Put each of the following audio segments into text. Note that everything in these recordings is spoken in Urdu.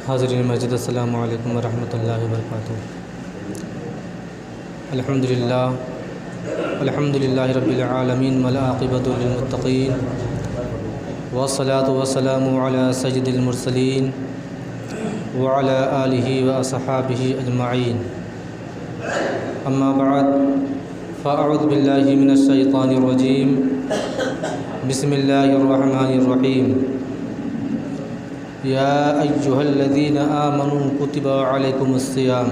حاضرین مسجد السلام علیکم ورحمۃ اللہ وبرکاتہ۔ الحمدللہ رب العالمین والعاقبۃ للمتقین والصلاة والسلام علی سید المرسلین وعلی آلہ واصحابہ اجمعین، اما بعد فاعوذ باللہ من الشیطان الرجیم، بسم اللہ الرحمن الرحیم۔ یا ایہا الذین آمنوا کتب علیکم الصیام،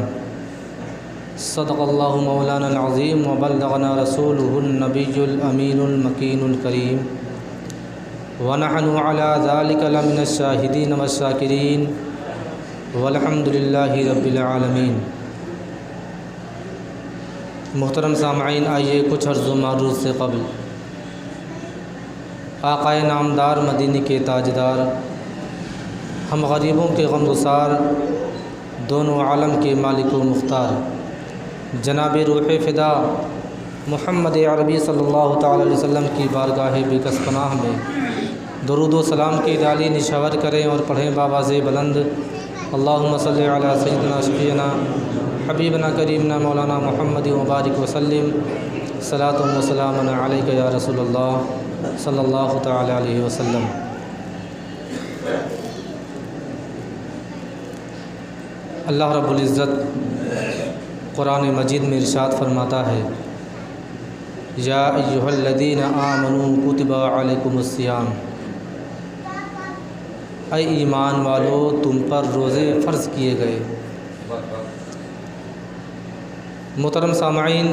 صدق اللہ مولانا العظیم وبلغنا رسولہ النبی الامین المکین الکریم، ونحن علی ذلک لمن الشاہدین والشاکرین، والحمد للہ رب العالمین۔ محترم سامعین، آئیے کچھ عرض و معروض سے قبل آقائے نامدار مدینے کے تاجدار، ہم غریبوں کے غمگسار، دونوں عالم کے مالک و مختار، جناب روح فدا محمد عربی صلی اللہ تعالی علیہ وسلم کی بارگاہ بکس پناہ میں درود و سلام کی ڈالی نشاور کریں اور پڑھیں بآواز بلند، اللہم صلی علی سیدنا شفیعنا حبیبنا کریمنا مولانا محمد مبارک وسلم، صلاۃ و سلام علیک یا رسول اللہ صلی اللہ تعالی علیہ وسلم۔ اللہ رب العزت قرآن مجید میں ارشاد فرماتا ہے، یا ایہا الذین آمنوا کتب علیکم الصیام، اے ایمان والو تم پر روزے فرض کیے گئے۔ محترم سامعین،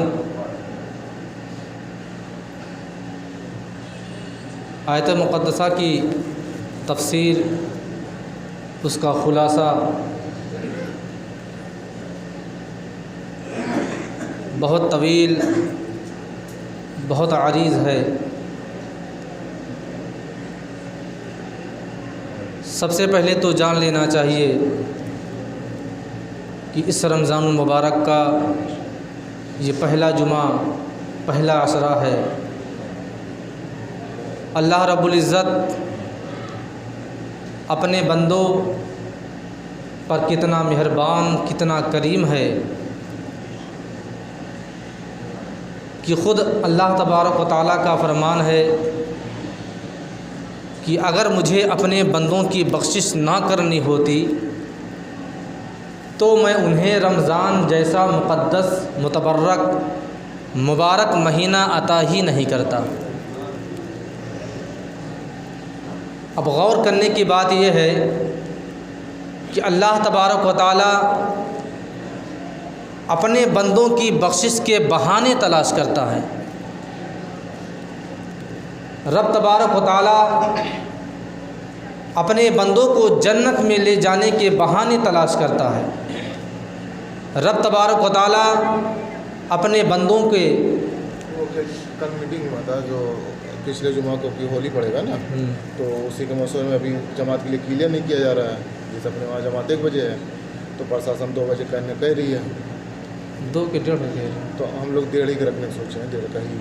آیت مقدسہ کی تفسیر، اس کا خلاصہ بہت طویل، بہت عریض ہے۔ سب سے پہلے تو جان لینا چاہیے کہ اس رمضان المبارک کا یہ پہلا جمعہ، پہلا عشرہ ہے۔ اللہ رب العزت اپنے بندوں پر کتنا مہربان، کتنا کریم ہے کہ خود اللہ تبارک و تعالیٰ کا فرمان ہے کہ اگر مجھے اپنے بندوں کی بخشش نہ کرنی ہوتی تو میں انہیں رمضان جیسا مقدس، متبرک، مبارک مہینہ عطا ہی نہیں کرتا۔ اب غور کرنے کی بات یہ ہے کہ اللہ تبارک و تعالیٰ اپنے بندوں کی بخشش کے بہانے تلاش کرتا ہے۔ رب تبارک و تعالیٰ اپنے بندوں کو جنت میں لے جانے کے بہانے تلاش کرتا ہے۔ رب تبارک و تعالیٰ اپنے بندوں کے کل میٹنگ ہوا تھا، جو پچھلے جمعہ کو کی ہولی پڑے گا نا، تو اسی کے موسم میں ابھی جماعت کے لیے کلیئر نہیں کیا جا رہا ہے۔ جیسے اپنے وہاں جماعت 1 بجے ہے تو پرشاسن 2 بجے کہنے کہہ رہی ہے، 2 کے 1:30 بجے، تو ہم لوگ 1:30 کے رکھنے سوچے ہیں، 1:30 کا ہی۔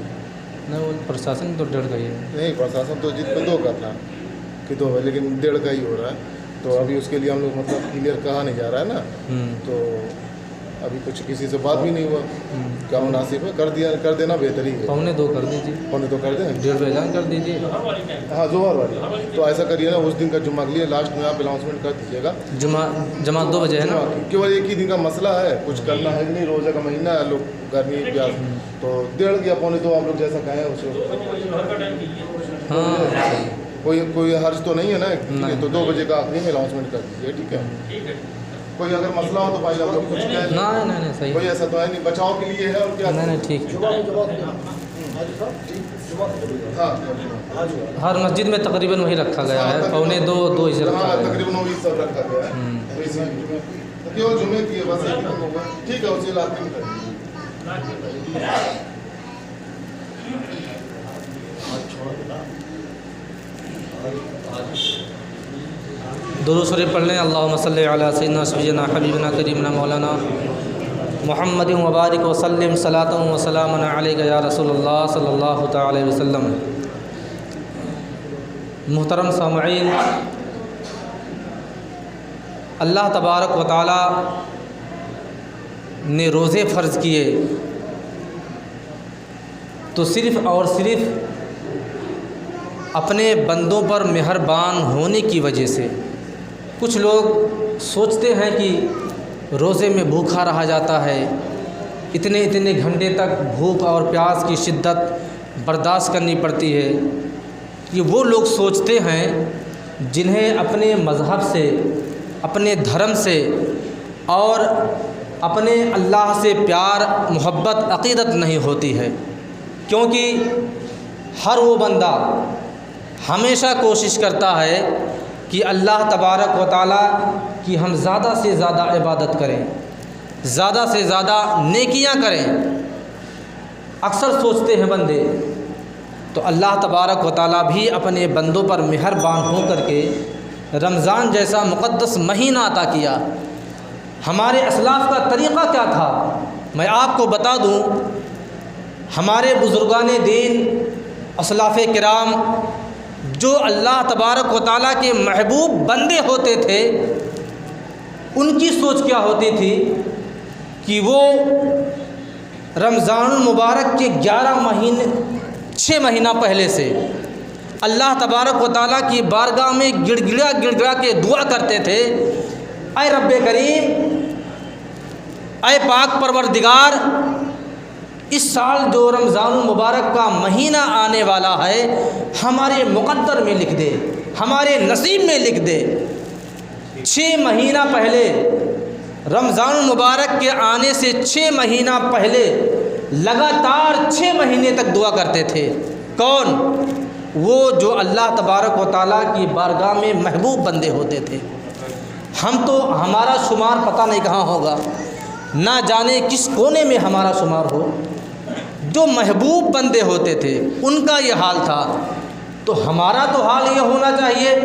نہیں، وہ پرشاسن تو 1:30 کا ہی ہے۔ نہیں، پرشاسن تو جت میں 2 کا تھا کہ 2 بجے، لیکن 1:30 کا ہی ہو رہا ہے۔ تو ابھی اس کے لیے ہم لوگ مطلب کلیئر کہا نہیں جا رہا ہے نا، تو ابھی کچھ کسی سے بات بھی نہیں ہوا۔ کیا مناسب ہے؟ کر دینا بہتر ہی ہے۔ 1:45 کر دیجیے، 1:45 کر دیں، 1:30 بجے اعلان کر دیجیے۔ ہاں، زوہر والی تو ایسا کریے نا، اس دن کا جمعہ کے لیے لاسٹ میں آپ اناؤنسمنٹ کر دیجیے گا۔ جمعہ 2 بجے ہے نا، کیونکہ ایک ہی دن کا مسئلہ ہے، کچھ کرنا ہے نہیں، روزہ کا مہینہ ہے، لوگ گرمی پیاس، تو 1:30 یا 1:45 آپ لوگ جیسا کہیں اسے۔ ہاں، کوئی حرج تو نہیں ہے نا، تو 2 بجے کا آخری میں اناؤنسمنٹ کر دیجیے، ٹھیک ہے؟ کوئی اگر مسئلہ ہو تو بھائی آپ لوگ کچھ کہیں، نہیں صحیح، کوئی ایسا تو ہے نہیں، بچاؤ کے لیے ہے اور کیا۔ نہیں ٹھیک۔ ہاں، ہر مسجد میں تقریباً وہی رکھا گیا ہے، 1:45 2 ہی رکھا گیا ہے۔ تقریباً وہی سب رکھا گیا ہے، کیوں جمعے کی ہے بس، ٹھیک ہے، اسی علاقے میں درود شریف پڑھ لیں۔ اللہم صلی علی سیدنا شفیعنا حبیبنا کریمنا مولانا محمد مبارک وسلم، صلاۃ و سلام علیک یا رسول اللہ صلی اللہ تعالی علیہ وسلم۔ محترم سامعین، اللہ تبارک و تعالی نے روزے فرض کیے تو صرف اور صرف اپنے بندوں پر مہربان ہونے کی وجہ سے. کچھ لوگ سوچتے ہیں کہ روزے میں بھوکا رہا جاتا ہے، اتنے گھنٹے تک بھوک اور پیاس کی شدت برداشت کرنی پڑتی ہے. یہ وہ لوگ سوچتے ہیں جنہیں اپنے مذہب سے، اپنے دھرم سے اور اپنے اللہ سے پیار محبت عقیدت نہیں ہوتی ہے. کیونکہ ہر وہ بندہ ہمیشہ کوشش کرتا ہے کہ اللہ تبارک و تعالیٰ کی ہم زیادہ سے زیادہ عبادت کریں، زیادہ سے زیادہ نیکیاں کریں. اکثر سوچتے ہیں بندے، تو اللہ تبارک و تعالیٰ بھی اپنے بندوں پر مہربان ہو کر کے رمضان جیسا مقدس مہینہ عطا کیا. ہمارے اسلاف کا طریقہ کیا تھا میں آپ کو بتا دوں. ہمارے بزرگان دین اسلاف کرام جو اللہ تبارک و تعالیٰ کے محبوب بندے ہوتے تھے، ان کی سوچ کیا ہوتی تھی کہ وہ رمضان المبارک کے 6 مہینہ پہلے سے اللہ تبارک و تعالیٰ کی بارگاہ میں گڑ گڑا کے دعا کرتے تھے، اے رب کریم، اے پاک پروردگار، اس سال جو رمضان المبارک کا مہینہ آنے والا ہے ہمارے مقدر میں لکھ دے، ہمارے نصیب میں لکھ دے. 6 مہینہ پہلے، رمضان المبارک کے آنے سے 6 مہینہ پہلے لگاتار 6 مہینے تک دعا کرتے تھے. کون؟ وہ جو اللہ تبارک و تعالیٰ کی بارگاہ میں محبوب بندے ہوتے تھے. ہم تو ہمارا شمار پتہ نہیں کہاں ہوگا، نہ جانے کس کونے میں ہمارا شمار ہو. جو محبوب بندے ہوتے تھے ان کا یہ حال تھا. تو ہمارا تو حال یہ ہونا چاہیے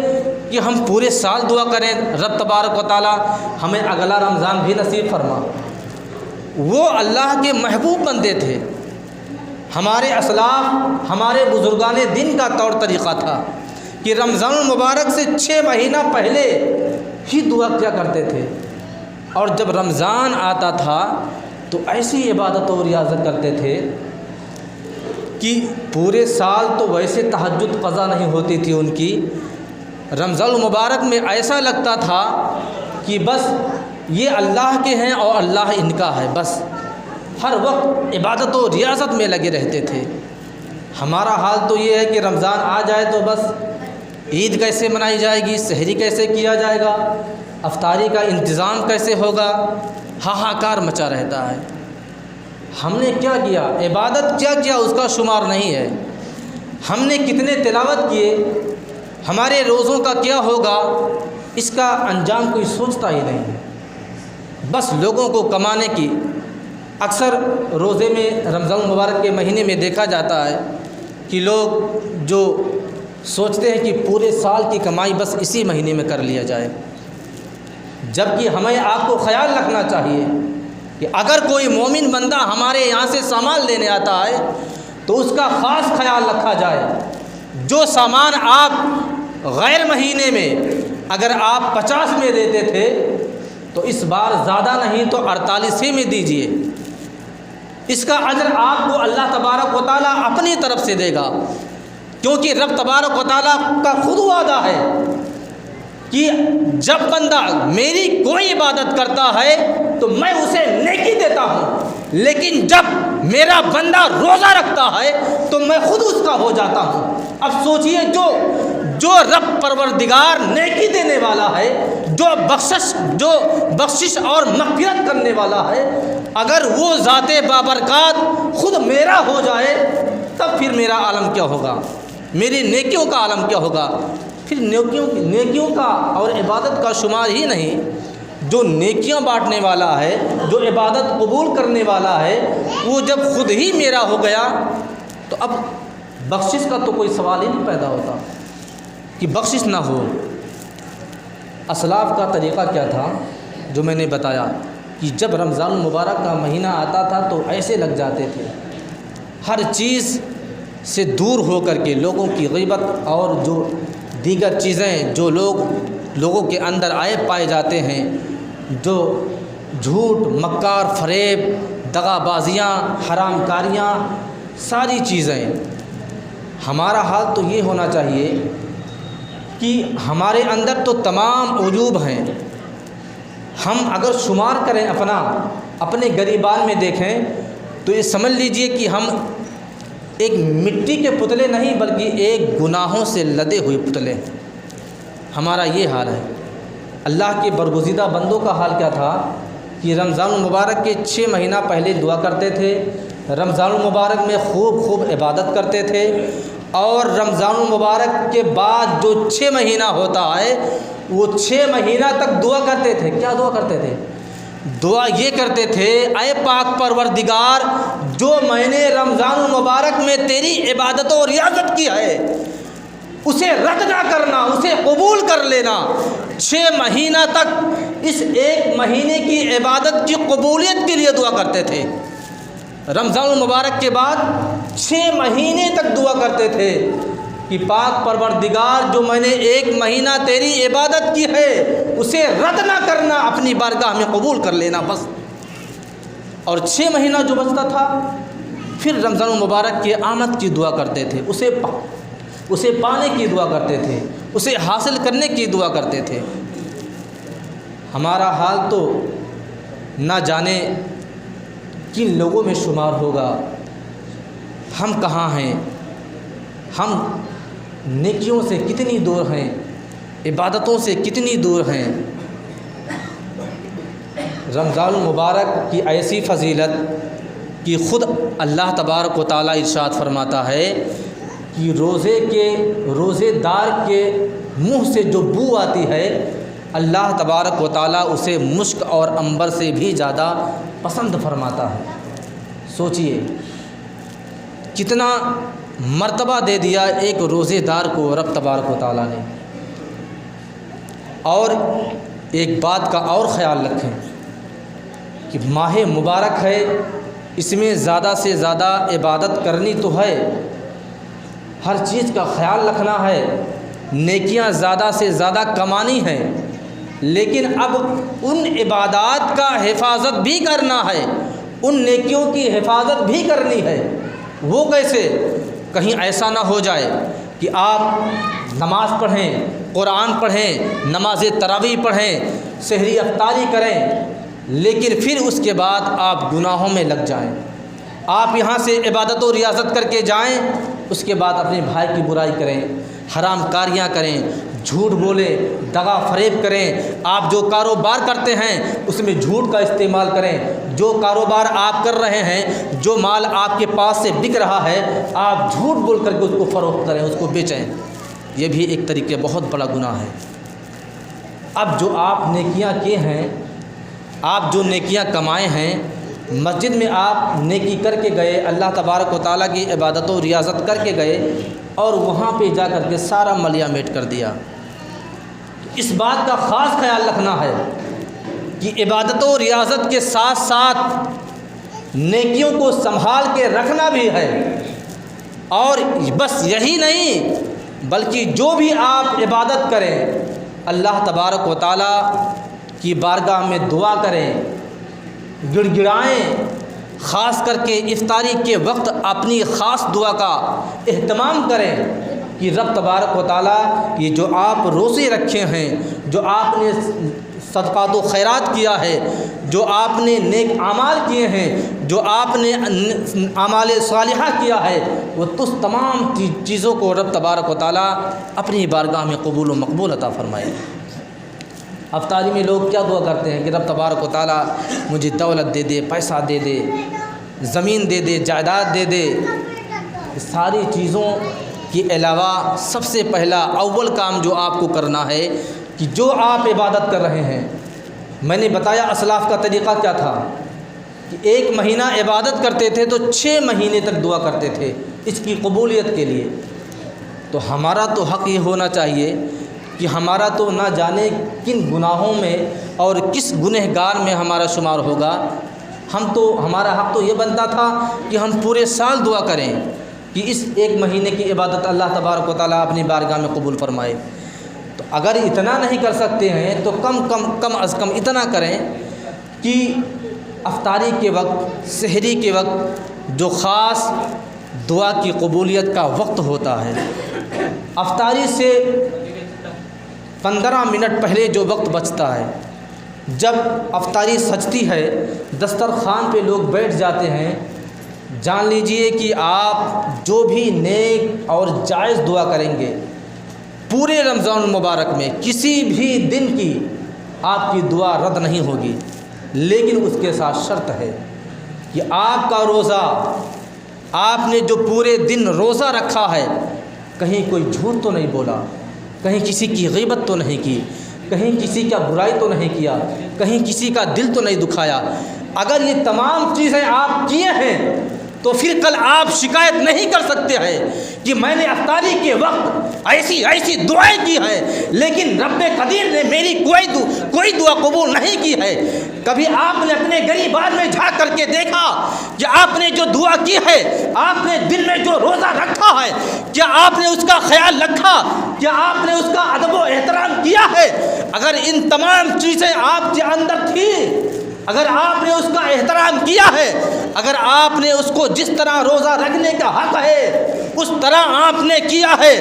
کہ ہم پورے سال دعا کریں، رب تبارک و تعالیٰ ہمیں اگلا رمضان بھی نصیب فرما. وہ اللہ کے محبوب بندے تھے. ہمارے اسلاف، ہمارے بزرگان دین کا طور طریقہ تھا کہ رمضان المبارک سے 6 مہینہ پہلے ہی دعا کیا کرتے تھے. اور جب رمضان آتا تھا تو ایسی عبادت و ریاضت کرتے تھے کہ پورے سال تو ویسے تہجد قضا نہیں ہوتی تھی ان کی. رمضان المبارک میں ایسا لگتا تھا کہ بس یہ اللہ کے ہیں اور اللہ ان کا ہے. بس ہر وقت عبادت و ریاضت میں لگے رہتے تھے. ہمارا حال تو یہ ہے کہ رمضان آ جائے تو بس عید کیسے منائی جائے گی، سحری کیسے کیا جائے گا، افطاری کا انتظام کیسے ہوگا، ہاہاکار مچا رہتا ہے. ہم نے کیا کیا، عبادت کیا کیا اس کا شمار نہیں ہے. ہم نے کتنے تلاوت کیے، ہمارے روزوں کا کیا ہوگا، اس کا انجام کوئی سوچتا ہی نہیں. بس لوگوں کو کمانے کی. اکثر روزے میں رمضان المبارک کے مہینے میں دیکھا جاتا ہے کہ لوگ جو سوچتے ہیں کہ پورے سال کی کمائی بس اسی مہینے میں کر لیا جائے. جبکہ ہمیں آپ کو خیال رکھنا چاہیے کہ اگر کوئی مومن بندہ ہمارے یہاں سے سامان لینے آتا ہے تو اس کا خاص خیال رکھا جائے. جو سامان آپ غیر مہینے میں اگر آپ 50 میں دیتے تھے تو اس بار زیادہ نہیں تو 48 میں دیجیے. اس کا اجر آپ کو اللہ تبارک و تعالیٰ اپنی طرف سے دے گا. کیونکہ رب تبارک و تعالیٰ کا خود وعدہ ہے کہ جب بندہ میری کوئی عبادت کرتا ہے تو میں اسے نیکی دیتا ہوں، لیکن جب میرا بندہ روزہ رکھتا ہے تو میں خود اس کا ہو جاتا ہوں. اب سوچئے جو رب پروردگار نیکی دینے والا ہے، جو بخشش اور مغفرت کرنے والا ہے، اگر وہ ذات بابرکات خود میرا ہو جائے تب پھر میرا عالم کیا ہوگا، میری نیکیوں کا عالم کیا ہوگا. پھر نیکیوں کا اور عبادت کا شمار ہی نہیں. جو نیکیاں بانٹنے والا ہے، جو عبادت قبول کرنے والا ہے، وہ جب خود ہی میرا ہو گیا تو اب بخشش کا تو کوئی سوال ہی نہیں پیدا ہوتا کہ بخشش نہ ہو. اسلاف کا طریقہ کیا تھا جو میں نے بتایا کہ جب رمضان المبارک کا مہینہ آتا تھا تو ایسے لگ جاتے تھے ہر چیز سے دور ہو کر کے. لوگوں کی غیبت اور جو دیگر چیزیں جو لوگ لوگوں کے اندر عیب پائے جاتے ہیں، جو جھوٹ، مکار، فریب، دغا بازیاں، حرام کاریاں، ساری چیزیں۔ ہمارا حال تو یہ ہونا چاہیے کہ ہمارے اندر تو تمام عیوب ہیں، ہم اگر شمار کریں اپنے گریبان میں دیکھیں تو یہ سمجھ لیجئے کہ ہم ایک مٹی کے پتلے نہیں بلکہ ایک گناہوں سے لدے ہوئے پتلے ہیں۔ ہمارا یہ حال ہے۔ اللہ کے برگزیدہ بندوں کا حال کیا تھا کہ رمضان المبارک کے 6 مہینہ پہلے دعا کرتے تھے، رمضان المبارک میں خوب عبادت کرتے تھے، اور رمضان المبارک کے بعد جو 6 مہینہ ہوتا ہے وہ 6 مہینہ تک دعا کرتے تھے۔ کیا دعا کرتے تھے؟ دعا یہ کرتے تھے، اے پاک پروردگار، جو میں نے رمضان المبارک میں تیری عبادت و ریاضت کی ہے اسے رد نہ کرنا، اسے قبول کر لینا۔ 6 مہینہ تک اس 1 مہینے کی عبادت کی قبولیت کے لیے دعا کرتے تھے۔ رمضان المبارک کے بعد 6 مہینے تک دعا کرتے تھے کہ پاک پروردگار، جو میں نے 1 مہینہ تیری عبادت کی ہے اسے رد نہ کرنا، اپنی بارگاہ میں قبول کر لینا بس۔ اور 6 مہینہ جو بچتا تھا پھر رمضان المبارک کے آمد کی دعا کرتے تھے، اسے پانے کی دعا کرتے تھے، اسے حاصل کرنے کی دعا کرتے تھے۔ ہمارا حال تو نہ جانے کن لوگوں میں شمار ہوگا۔ ہم کہاں ہیں؟ ہم نیکیوں سے کتنی دور ہیں، عبادتوں سے کتنی دور ہیں۔ رمضان المبارک کی ایسی فضیلت کہ خود اللہ تبارک و تعالیٰ ارشاد فرماتا ہے کہ روزے دار کے منہ سے جو بو آتی ہے اللہ تبارک و تعالیٰ اسے مشک اور عنبر سے بھی زیادہ پسند فرماتا ہے۔ سوچئے کتنا مرتبہ دے دیا ایک روزے دار کو رب تبارک و تعالیٰ نے۔ اور ایک بات کا اور خیال رکھیں کہ ماہ مبارک ہے، اس میں زیادہ سے زیادہ عبادت کرنی تو ہے، ہر چیز کا خیال رکھنا ہے، نیکیاں زیادہ سے زیادہ کمانی ہیں، لیکن اب ان عبادات کا حفاظت بھی کرنا ہے، ان نیکیوں کی حفاظت بھی کرنی ہے۔ وہ کیسے؟ کہیں ایسا نہ ہو جائے کہ آپ نماز پڑھیں، قرآن پڑھیں، نماز تراویح پڑھیں، سحری افطاری کریں، لیکن پھر اس کے بعد آپ گناہوں میں لگ جائیں۔ آپ یہاں سے عبادت و ریاضت کر کے جائیں، اس کے بعد اپنے بھائی کی برائی کریں، حرام کاریاں کریں، جھوٹ بولیں، دغا فریب کریں، آپ جو کاروبار کرتے ہیں اس میں جھوٹ کا استعمال کریں، جو کاروبار آپ کر رہے ہیں، جو مال آپ کے پاس سے بک رہا ہے آپ جھوٹ بول کر کے اس کو فروخت کریں، اس کو بیچیں، یہ بھی ایک طریقے بہت بڑا گناہ ہے۔ اب جو آپ نیکیاں کیے ہیں، آپ جو نیکیاں کمائے ہیں، مسجد میں آپ نیکی کر کے گئے، اللہ تبارک و تعالیٰ کی عبادت و ریاضت کر کے گئے اور وہاں پہ جا کر کے سارا ملیا میٹ کر دیا۔ اس بات کا خاص خیال رکھنا ہے کہ عبادت و ریاضت کے ساتھ ساتھ نیکیوں کو سنبھال کے رکھنا بھی ہے، اور بس یہی نہیں بلکہ جو بھی آپ عبادت کریں اللہ تبارک و تعالیٰ کی بارگاہ میں دعا کریں، گڑ گڑائیں، خاص کر کے افطاری کے وقت اپنی خاص دعا کا اہتمام کریں کہ رب تبارک و تعالیٰ یہ جو آپ روزے رکھے ہیں، جو آپ نے صدقات و خیرات کیا ہے، جو آپ نے نیک اعمال کیے ہیں، جو آپ نے اعمال صالحہ کیا ہے، وہ تمام چیزوں کو رب تبارک و تعالیٰ اپنی بارگاہ میں قبول و مقبول عطا فرمائے۔ افطاری میں لوگ کیا دعا کرتے ہیں کہ رب تبارک و تعالیٰ مجھے دولت دے دے، پیسہ دے دے، زمین دے دے، جائیداد دے دے۔ ساری چیزوں کے علاوہ سب سے پہلا اول کام جو آپ کو کرنا ہے کہ جو آپ عبادت کر رہے ہیں، میں نے بتایا اسلاف کا طریقہ کیا تھا کہ 1 مہینہ عبادت کرتے تھے تو 6 مہینے تک دعا کرتے تھے اس کی قبولیت کے لیے۔ تو ہمارا تو حق یہ ہونا چاہیے کہ ہمارا تو نہ جانے کن گناہوں میں اور کس گنہگار میں ہمارا شمار ہوگا۔ ہمارا حق تو یہ بنتا تھا کہ ہم پورے سال دعا کریں کہ اس 1 مہینے کی عبادت اللہ تبارک و تعالیٰ اپنی بارگاہ میں قبول فرمائے۔ تو اگر اتنا نہیں کر سکتے ہیں تو کم از کم اتنا کریں کہ افطاری کے وقت، سحری کے وقت جو خاص دعا کی قبولیت کا وقت ہوتا ہے، افطاری سے 15 منٹ پہلے جو وقت بچتا ہے، جب افطاری سجتی ہے، دسترخوان پہ لوگ بیٹھ جاتے ہیں، جان لیجئے کہ آپ جو بھی نیک اور جائز دعا کریں گے پورے رمضان المبارک میں کسی بھی دن کی آپ کی دعا رد نہیں ہوگی، لیکن اس کے ساتھ شرط ہے کہ آپ کا روزہ، آپ نے جو پورے دن روزہ رکھا ہے، کہیں کوئی جھوٹ تو نہیں بولا، کہیں کسی کی غیبت تو نہیں کی، کہیں کسی کا برائی تو نہیں کیا، کہیں کسی کا دل تو نہیں دکھایا۔ اگر یہ تمام چیزیں آپ کیے ہیں تو پھر کل آپ شکایت نہیں کر سکتے ہیں کہ میں نے افطاری کے وقت ایسی دعائیں کی ہیں لیکن رب قدیر نے میری کوئی دعا قبول نہیں کی ہے۔ کبھی آپ نے اپنے گریبان میں جھانک کر کے دیکھا کہ آپ نے جو دعا کی ہے، آپ نے دل میں جو روزہ رکھا ہے، کیا آپ نے اس کا خیال رکھا؟ کیا آپ نے اس کا ادب و احترام کیا ہے؟ اگر ان تمام چیزیں آپ کے اندر تھی، اگر آپ نے اس کا احترام کیا ہے، اگر آپ نے اس کو جس طرح روزہ رکھنے کا حق ہے اس طرح آپ نے کیا ہے،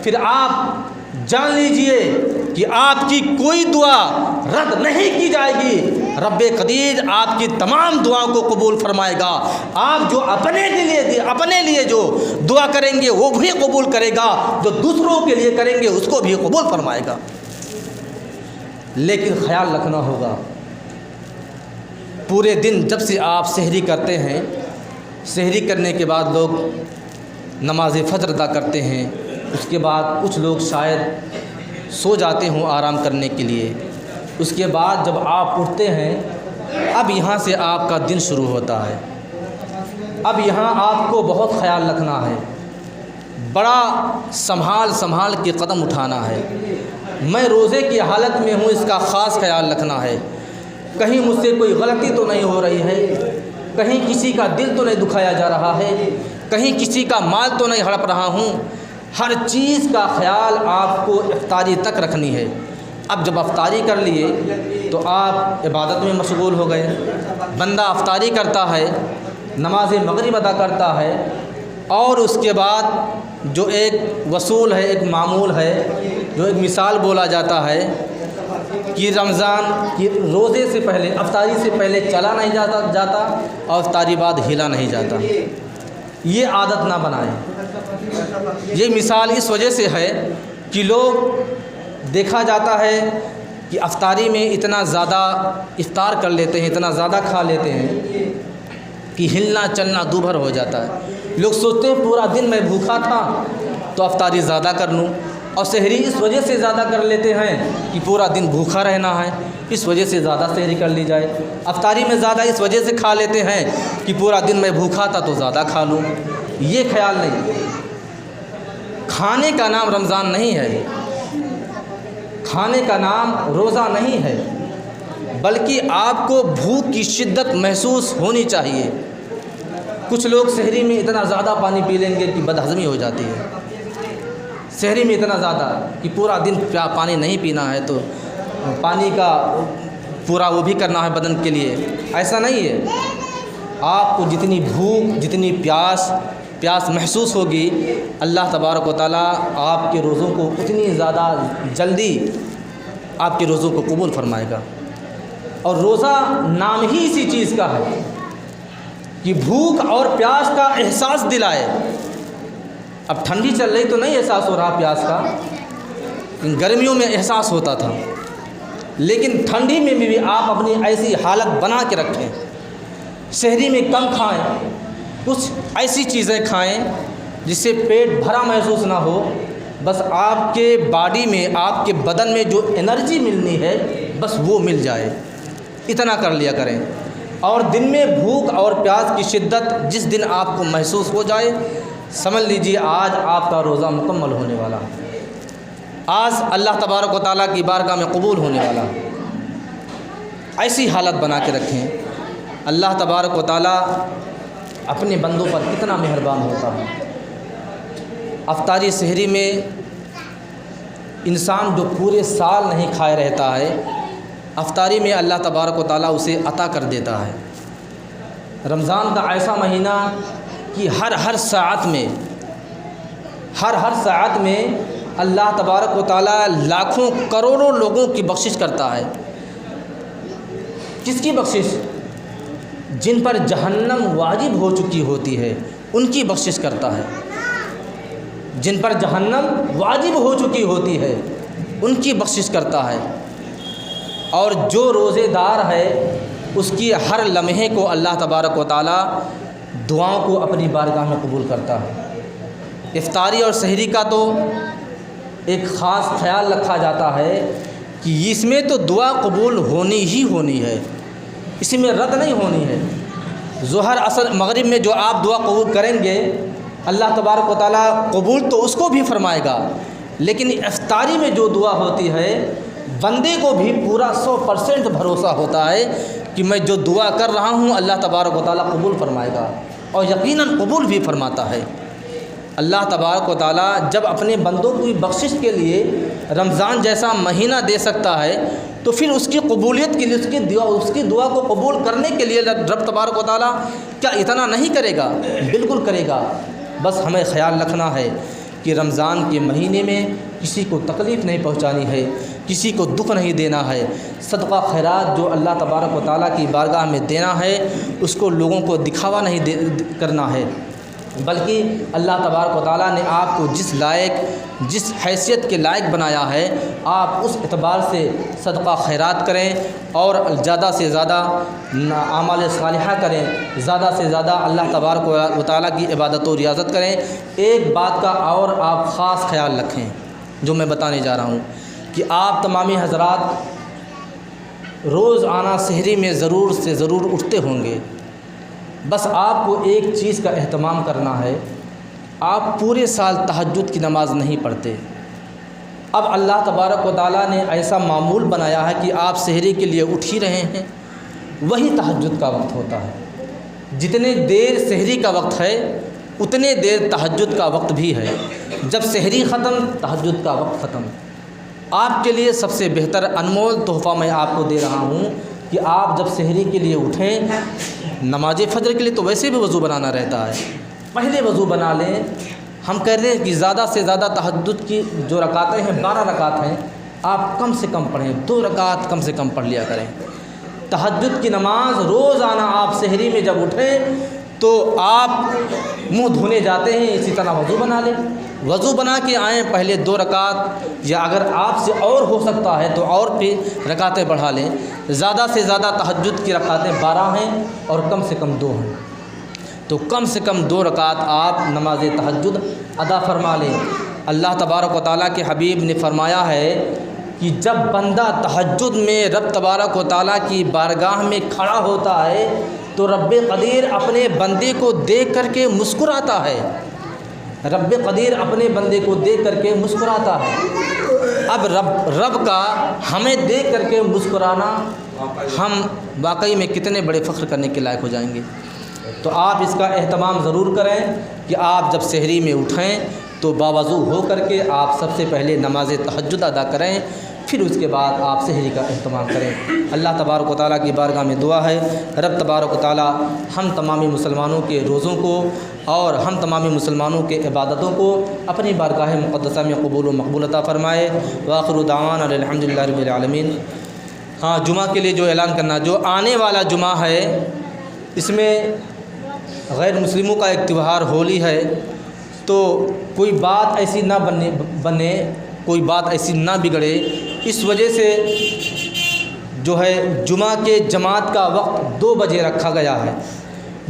پھر آپ جان لیجئے کہ آپ کی کوئی دعا رد نہیں کی جائے گی۔ رب قدیر آپ کی تمام دعاؤں کو قبول فرمائے گا۔ آپ جو اپنے لیے جو دعا کریں گے وہ بھی قبول کرے گا، جو دوسروں کے لیے کریں گے اس کو بھی قبول فرمائے گا۔ لیکن خیال رکھنا ہوگا، پورے دن جب سے آپ سحری کرتے ہیں، سحری کرنے کے بعد لوگ نماز فجر ادا کرتے ہیں، اس کے بعد کچھ لوگ شاید سو جاتے ہوں آرام کرنے کے لیے، اس کے بعد جب آپ اٹھتے ہیں، اب یہاں سے آپ کا دن شروع ہوتا ہے۔ اب یہاں آپ کو بہت خیال رکھنا ہے، بڑا سنبھال کے قدم اٹھانا ہے۔ میں روزے کی حالت میں ہوں، اس کا خاص خیال رکھنا ہے۔ کہیں مجھ سے کوئی غلطی تو نہیں ہو رہی ہے، کہیں کسی کا دل تو نہیں دکھایا جا رہا ہے، کہیں کسی کا مال تو نہیں ہڑپ رہا ہوں۔ ہر چیز کا خیال آپ کو افطاری تک رکھنی ہے۔ اب جب افطاری کر لیے تو آپ عبادت میں مشغول ہو گئے۔ بندہ افطاری کرتا ہے، نماز مغرب ادا کرتا ہے، اور اس کے بعد جو ایک وصول ہے، ایک معمول ہے، جو ایک مثال بولا جاتا ہے کہ رمضان کی روزے سے پہلے، افطاری سے پہلے چلا نہیں جاتا اور افطاری بعد ہلا نہیں جاتا۔ یہ عادت نہ بنائیں۔ یہ مثال اس وجہ سے ہے کہ لوگ دیکھا جاتا ہے کہ افطاری میں اتنا زیادہ افطار کر لیتے ہیں، اتنا زیادہ کھا لیتے ہیں کہ ہلنا چلنا دوبھر ہو جاتا ہے۔ لوگ سوچتے ہیں پورا دن میں بھوکا تھا تو افطاری زیادہ کر لوں، اور سحری اس وجہ سے زیادہ کر لیتے ہیں کہ پورا دن بھوکا رہنا ہے، اس وجہ سے زیادہ سحری کر لی جائے۔ افطاری میں زیادہ اس وجہ سے کھا لیتے ہیں کہ پورا دن میں بھوکا تھا تو زیادہ کھا لوں۔ یہ خیال نہیں۔ کھانے کا نام رمضان نہیں ہے، کھانے کا نام روزہ نہیں ہے، بلکہ آپ کو بھوک کی شدت محسوس ہونی چاہیے۔ کچھ لوگ سحری میں اتنا زیادہ پانی پی لیں گے کہ بدہضمی ہو جاتی ہے۔ سحری میں اتنا زیادہ کہ پورا دن پانی نہیں پینا ہے تو پانی کا پورا وہ بھی کرنا ہے بدن کے لیے، ایسا نہیں ہے۔ آپ کو جتنی بھوک، جتنی پیاس محسوس ہوگی، اللہ تبارک و تعالیٰ آپ کے روزوں کو اتنی زیادہ جلدی آپ کے روزوں کو قبول فرمائے گا۔ اور روزہ نام ہی اسی چیز کا ہے کہ بھوک اور پیاس کا احساس دلائے۔ اب ٹھنڈی چل رہی تو نہیں احساس ہو رہا پیاس کا، گرمیوں میں احساس ہوتا تھا، لیکن ٹھنڈی میں بھی آپ اپنی ایسی حالت بنا کے رکھیں۔ سحری میں کم کھائیں، کچھ ایسی چیزیں کھائیں جس سے پیٹ بھرا محسوس نہ ہو، بس آپ کے باڈی میں، آپ کے بدن میں جو انرجی ملنی ہے بس وہ مل جائے، اتنا کر لیا کریں۔ اور دن میں بھوک اور پیاس کی شدت جس دن آپ کو محسوس ہو جائے، سمجھ لیجیے آج آپ کا روزہ مکمل ہونے والا ہے، آج اللہ تبارک و تعالیٰ کی بارگاہ میں قبول ہونے والا ہے۔ ایسی حالت بنا کے رکھیں۔ اللہ تبارک و تعالیٰ اپنے بندوں پر کتنا مہربان ہوتا ہے۔ افطاری سحری میں انسان جو پورے سال نہیں کھائے رہتا ہے، افطاری میں اللہ تبارک و تعالیٰ اسے عطا کر دیتا ہے۔ رمضان کا ایسا مہینہ کہ ہر ساعت میں اللہ تبارک و تعالیٰ لاکھوں کروڑوں لوگوں کی بخشش کرتا ہے۔ کس کی بخشش؟ جن پر جہنم واجب ہو چکی ہوتی ہے ان کی بخشش کرتا ہے۔ جن پر جہنم واجب ہو چکی ہوتی ہے ان کی بخشش کرتا ہے۔ اور جو روزے دار ہے اس کی ہر لمحے کو اللہ تبارک و تعالیٰ دعاؤں کو اپنی بارگاہ میں قبول کرتا ہے۔ افطاری اور سحری کا تو ایک خاص خیال رکھا جاتا ہے کہ اس میں تو دعا قبول ہونی ہی ہونی ہے، اسی میں رد نہیں ہونی ہے۔ ظہر عصر مغرب میں جو آپ دعا قبول کریں گے اللہ تبارک و تعالیٰ قبول تو اس کو بھی فرمائے گا، لیکن افطاری میں جو دعا ہوتی ہے بندے کو بھی پورا 100% بھروسہ ہوتا ہے کہ میں جو دعا کر رہا ہوں اللہ تبارک و تعالیٰ قبول فرمائے گا، اور یقیناً قبول بھی فرماتا ہے۔ اللہ تبارک و تعالیٰ جب اپنے بندوں کی بخشش کے لیے رمضان جیسا مہینہ دے سکتا ہے تو پھر اس کی قبولیت کے لیے اس کی دعا کو قبول کرنے کے لیے رب تبارک و تعالیٰ کیا اتنا نہیں کرے گا؟ بالکل کرے گا۔ بس ہمیں خیال رکھنا ہے کہ رمضان کے مہینے میں کسی کو تکلیف نہیں پہنچانی ہے، کسی کو دکھ نہیں دینا ہے۔ صدقہ خیرات جو اللہ تبارک و تعالیٰ کی بارگاہ میں دینا ہے اس کو لوگوں کو دکھاوا نہیں کرنا ہے، بلکہ اللہ تبارک و تعالیٰ نے آپ کو جس حیثیت کے لائق بنایا ہے آپ اس اعتبار سے صدقہ خیرات کریں اور زیادہ سے زیادہ اعمال صالحہ کریں، زیادہ سے زیادہ اللہ تبارک و تعالیٰ کی عبادت و ریاضت کریں۔ ایک بات کا اور آپ خاص خیال رکھیں جو میں بتانے جا رہا ہوں کہ آپ تمامی حضرات روز آنا سحری میں ضرور سے ضرور اٹھتے ہوں گے، بس آپ کو ایک چیز کا اہتمام کرنا ہے، آپ پورے سال تہجد کی نماز نہیں پڑھتے۔ اب اللہ تبارک و تعالیٰ نے ایسا معمول بنایا ہے کہ آپ سحری کے لیے اٹھ ہی رہے ہیں، وہی تہجد کا وقت ہوتا ہے۔ جتنے دیر سحری کا وقت ہے اتنے دیر تہجد کا وقت بھی ہے۔ جب سحری ختم تہجد کا وقت ختم۔ آپ کے لیے سب سے بہتر انمول تحفہ میں آپ کو دے رہا ہوں کہ آپ جب سحری کے لیے اٹھیں، نماز فجر کے لیے تو ویسے بھی وضو بنانا رہتا ہے، پہلے وضو بنا لیں۔ ہم کہہ رہے ہیں کہ زیادہ سے زیادہ تہجد کی جو رکعتیں ہیں 12 رکعت ہیں، آپ کم سے کم پڑھیں، 2 رکعت کم سے کم پڑھ لیا کریں۔ تہجد کی نماز روزانہ آپ سحری میں جب اٹھیں تو آپ منہ دھونے جاتے ہیں اسی طرح وضو بنا لیں، وضو بنا کے آئیں، پہلے 2 رکعت یا اگر آپ سے اور ہو سکتا ہے تو اور پھر رکعتیں بڑھا لیں۔ زیادہ سے زیادہ تہجد کی رکعتیں 12 ہیں اور کم سے کم 2 ہیں، تو کم سے کم 2 رکعت آپ نماز تہجد ادا فرما لیں۔ اللہ تبارک و تعالیٰ کے حبیب نے فرمایا ہے کہ جب بندہ تہجد میں رب تبارک و تعالیٰ کی بارگاہ میں کھڑا ہوتا ہے تو رب قدیر اپنے بندے کو دیکھ کر کے مسکراتا ہے، رب قدیر اپنے بندے کو دیکھ کر کے مسکراتا ہے۔ اب رب کا ہمیں دیکھ کر کے مسکرانا، ہم واقعی میں کتنے بڑے فخر کرنے کے لائق ہو جائیں گے۔ تو آپ اس کا اہتمام ضرور کریں کہ آپ جب سحری میں اٹھیں تو باوضو ہو کر کے آپ سب سے پہلے نماز تہجد ادا کریں، پھر اس کے بعد آپ سحری کا اہتمام کریں۔ اللہ تبارک و تعالیٰ کی بارگاہ میں دعا ہے رب تبارک و تعالیٰ ہم تمامی مسلمانوں کے روزوں کو اور ہم تمامی مسلمانوں کے عبادتوں کو اپنی بارگاہ مقدسہ میں قبول و مقبول عطا فرمائے۔ وآخر دعوانا الحمدللہ رب العالمین۔ ہاں، جمعہ کے لیے جو اعلان کرنا، جو آنے والا جمعہ ہے اس میں غیر مسلموں کا ایک تہوار ہولی ہے، تو کوئی بات ایسی نہ بنے کوئی بات ایسی نہ بگڑے، اس وجہ سے جو ہے جمعہ کے جماعت کا وقت 2 بجے رکھا گیا ہے۔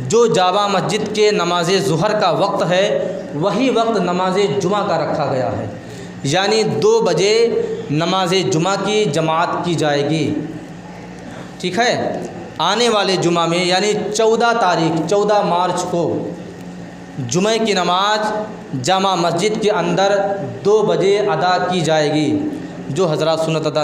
جو جامع مسجد کے نماز ظہر کا وقت ہے وہی وقت نماز جمعہ کا رکھا گیا ہے، یعنی 2 بجے نماز جمعہ کی جماعت کی جائے گی۔ ٹھیک ہے، آنے والے جمعہ میں یعنی 14 مارچ کو جمعہ کی نماز جامع مسجد کے اندر 2 بجے ادا کی جائے گی۔ جو حضرات سنت ادا